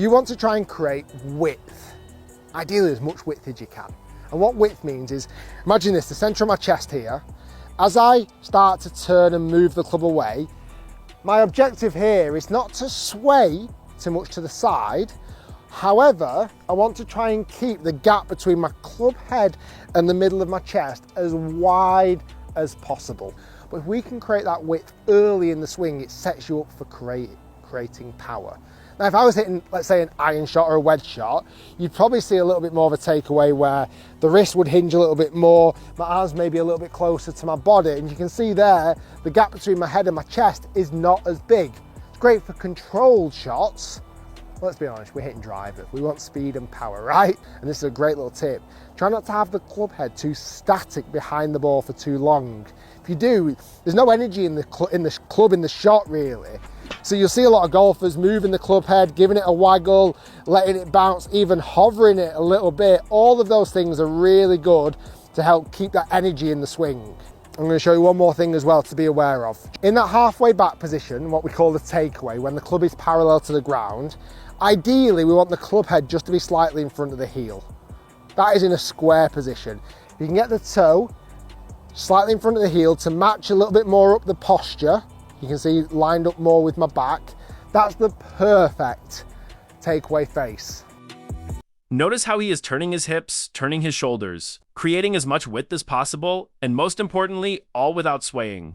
You want to try and create width, ideally as much width as you can. And what width means is, imagine this, the center of my chest here. As I start to turn and move the club away, my objective here is not to sway too much to the side. However, I want to try and keep the gap between my club head and the middle of my chest as wide as possible. But if we can create that width early in the swing, it sets you up for creating power. Now, if I was hitting, let's say, an iron shot or a wedge shot, you'd probably see a little bit more of a takeaway where the wrist would hinge a little bit more, my arms maybe a little bit closer to my body, and you can see there, the gap between my head and my chest is not as big. It's great for controlled shots. Let's be honest, we're hitting drivers. We want speed and power, right? And this is a great little tip. Try not to have the club head too static behind the ball for too long. If you do, there's no energy in the club in the shot, really. So you'll see a lot of golfers moving the club head, giving it a waggle, letting it bounce, even hovering it a little bit. All of those things are really good to help keep that energy in the swing. I'm going to show you one more thing as well to be aware of. In that halfway back position, what we call the takeaway, when the club is parallel to the ground, ideally we want the club head just to be slightly in front of the heel. That is in a square position. You can get the toe slightly in front of the heel to match a little bit more up the posture. You can see lined up more with my back. That's the perfect takeaway face. Notice how he is turning his hips, turning his shoulders, creating as much width as possible, and most importantly, all without swaying.